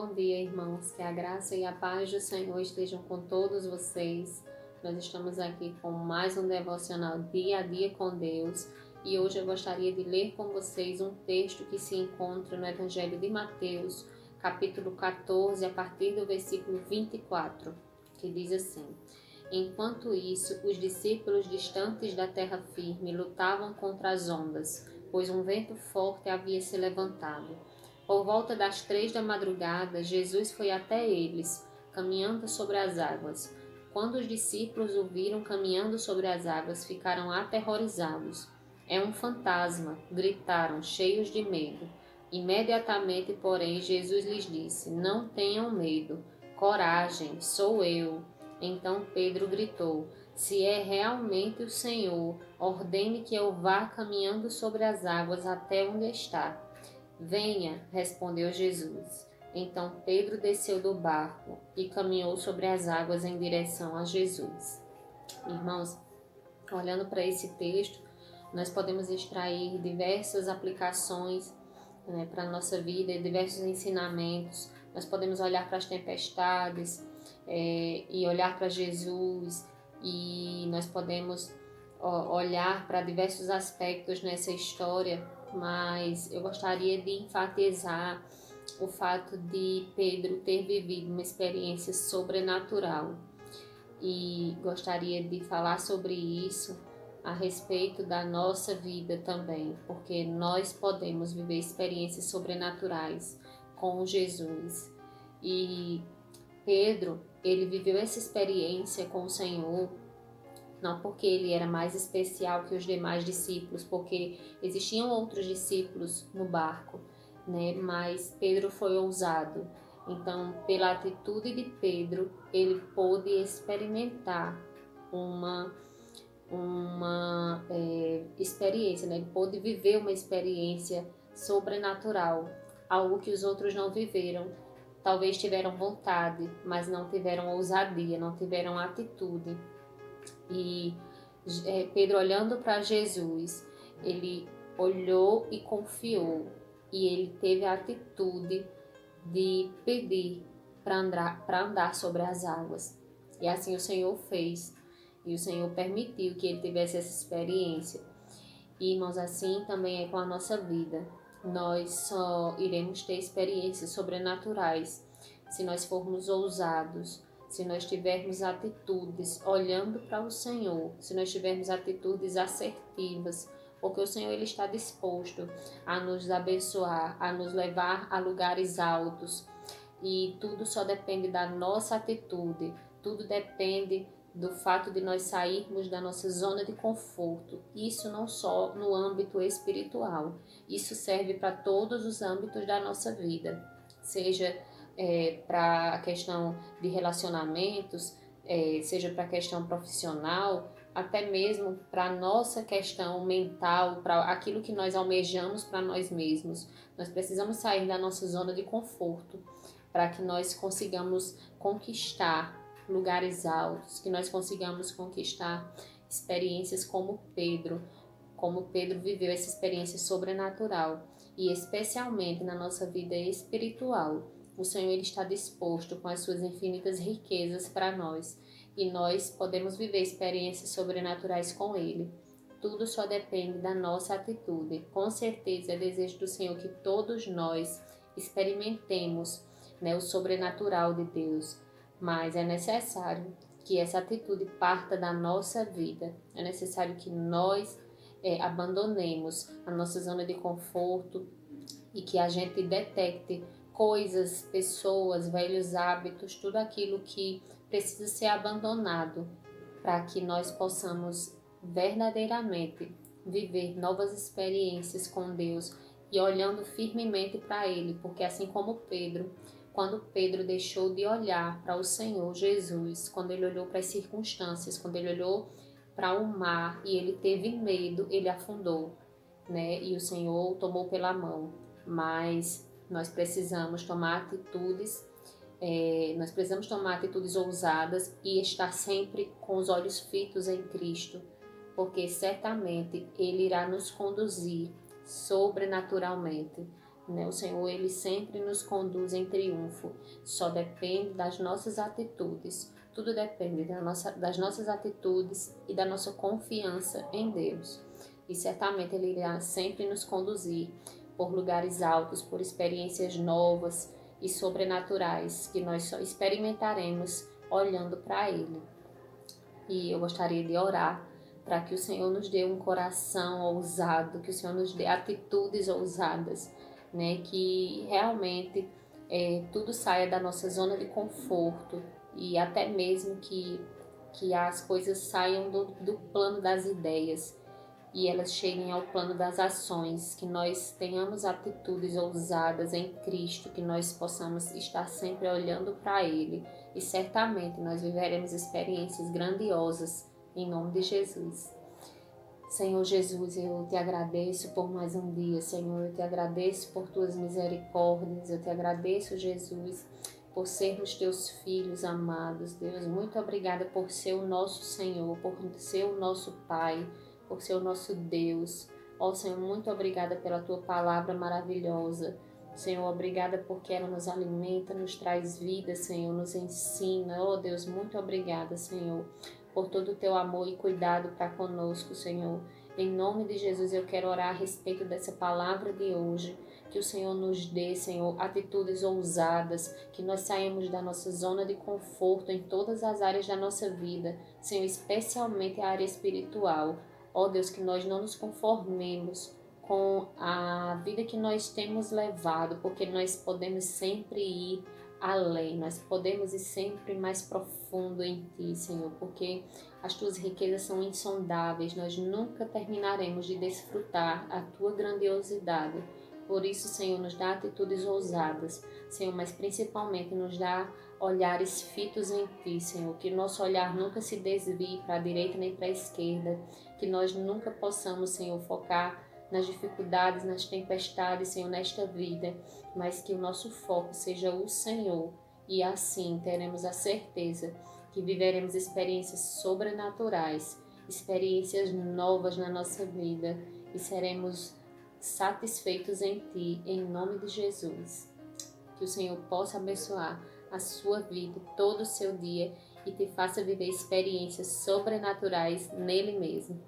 Bom dia, irmãos. Que a graça e a paz do Senhor estejam com todos vocês. Nós estamos aqui com mais um devocional dia a dia com Deus. E hoje eu gostaria de ler com vocês um texto que se encontra no Evangelho de Mateus, capítulo 14, a partir do versículo 24, que diz assim: Enquanto isso, os discípulos distantes da terra firme lutavam contra as ondas, pois um vento forte havia se levantado. Por volta das 3 da madrugada, Jesus foi até eles, caminhando sobre as águas. Quando os discípulos o viram caminhando sobre as águas, ficaram aterrorizados. É um fantasma, gritaram, cheios de medo. Imediatamente, porém, Jesus lhes disse: Não tenham medo, coragem, sou eu. Então Pedro gritou: Se é realmente o Senhor, ordene que eu vá caminhando sobre as águas até onde está. Venha, respondeu Jesus. Então Pedro desceu do barco e caminhou sobre as águas em direção a Jesus. Irmãos, olhando para esse texto, nós podemos extrair diversas aplicações, para a nossa vida, diversos ensinamentos. Nós podemos olhar para as tempestades e olhar para Jesus, e nós podemos olhar para diversos aspectos nessa história, mas eu gostaria de enfatizar o fato de Pedro ter vivido uma experiência sobrenatural, e gostaria de falar sobre isso a respeito da nossa vida também, porque nós podemos viver experiências sobrenaturais com Jesus. E Pedro, ele viveu essa experiência com o Senhor, não porque ele era mais especial que os demais discípulos, porque existiam outros discípulos no barco, mas Pedro foi ousado. Então, pela atitude de Pedro, ele pôde experimentar uma experiência, ele pôde viver uma experiência sobrenatural, algo que os outros não viveram. Talvez tiveram vontade, mas não tiveram ousadia, não tiveram atitude. E Pedro, olhando para Jesus, ele olhou e confiou, e ele teve a atitude de pedir para andar sobre as águas. E assim o Senhor fez, e o Senhor permitiu que ele tivesse essa experiência. E, irmãos, assim também é com a nossa vida. Nós só iremos ter experiências sobrenaturais se nós formos ousados, se nós tivermos atitudes olhando para o Senhor, se nós tivermos atitudes assertivas, porque o Senhor ele está disposto a nos abençoar, a nos levar a lugares altos, e tudo só depende da nossa atitude, tudo depende do fato de nós sairmos da nossa zona de conforto. Isso não só no âmbito espiritual, isso serve para todos os âmbitos da nossa vida, seja para a questão de relacionamentos, seja para a questão profissional, até mesmo para a nossa questão mental, para aquilo que nós almejamos para nós mesmos. Nós precisamos sair da nossa zona de conforto para que nós consigamos conquistar lugares altos, que nós consigamos conquistar experiências como Pedro viveu essa experiência sobrenatural, e especialmente na nossa vida espiritual. O Senhor ele está disposto com as suas infinitas riquezas para nós, e nós podemos viver experiências sobrenaturais com Ele. Tudo só depende da nossa atitude. Com certeza é desejo do Senhor que todos nós experimentemos, o sobrenatural de Deus, mas é necessário que essa atitude parta da nossa vida. É necessário que nós abandonemos a nossa zona de conforto e que a gente detecte coisas, pessoas, velhos hábitos, tudo aquilo que precisa ser abandonado para que nós possamos verdadeiramente viver novas experiências com Deus e olhando firmemente para Ele, porque assim como Pedro, quando Pedro deixou de olhar para o Senhor Jesus, quando ele olhou para as circunstâncias, quando ele olhou para o mar e ele teve medo, ele afundou, e o Senhor o tomou pela mão. Mas nós precisamos tomar atitudes ousadas e estar sempre com os olhos fitos em Cristo, porque certamente Ele irá nos conduzir sobrenaturalmente, né? O Senhor, Ele sempre nos conduz em triunfo. Só depende das nossas atitudes. Tudo depende das nossas atitudes e da nossa confiança em Deus. E certamente Ele irá sempre nos conduzir por lugares altos, por experiências novas e sobrenaturais que nós só experimentaremos olhando para Ele. E eu gostaria de orar para que o Senhor nos dê um coração ousado, que o Senhor nos dê atitudes ousadas, né? Que realmente tudo saia da nossa zona de conforto e até mesmo que as coisas saiam do plano das ideias e elas cheguem ao plano das ações, que nós tenhamos atitudes ousadas em Cristo, que nós possamos estar sempre olhando para Ele e certamente nós viveremos experiências grandiosas em nome de Jesus. Senhor Jesus, eu te agradeço por mais um dia, Senhor, eu te agradeço por tuas misericórdias, eu te agradeço, Jesus, por sermos teus filhos amados, Deus, muito obrigada por ser o nosso Senhor, por ser o nosso Pai, por ser o nosso Deus. Ó Senhor, muito obrigada pela tua palavra maravilhosa. Senhor, obrigada porque ela nos alimenta, nos traz vida, Senhor, nos ensina. Ó Deus, muito obrigada, Senhor, por todo o teu amor e cuidado para conosco, Senhor. Em nome de Jesus, eu quero orar a respeito dessa palavra de hoje. Que o Senhor nos dê, Senhor, atitudes ousadas, que nós saímos da nossa zona de conforto em todas as áreas da nossa vida, Senhor, especialmente a área espiritual. Ó Deus, que nós não nos conformemos com a vida que nós temos levado, porque nós podemos sempre ir além, nós podemos ir sempre mais profundo em Ti, Senhor, porque as Tuas riquezas são insondáveis, nós nunca terminaremos de desfrutar a Tua grandiosidade. Por isso, Senhor, nos dá atitudes ousadas, Senhor, mas principalmente nos dá olhares fitos em Ti, Senhor, que nosso olhar nunca se desvie para a direita nem para a esquerda, que nós nunca possamos, Senhor, focar nas dificuldades, nas tempestades, Senhor, nesta vida, mas que o nosso foco seja o Senhor e assim teremos a certeza que viveremos experiências sobrenaturais, experiências novas na nossa vida e seremos satisfeitos em Ti, em nome de Jesus. Que o Senhor possa abençoar a sua vida, todo o seu dia e te faça viver experiências sobrenaturais nele mesmo.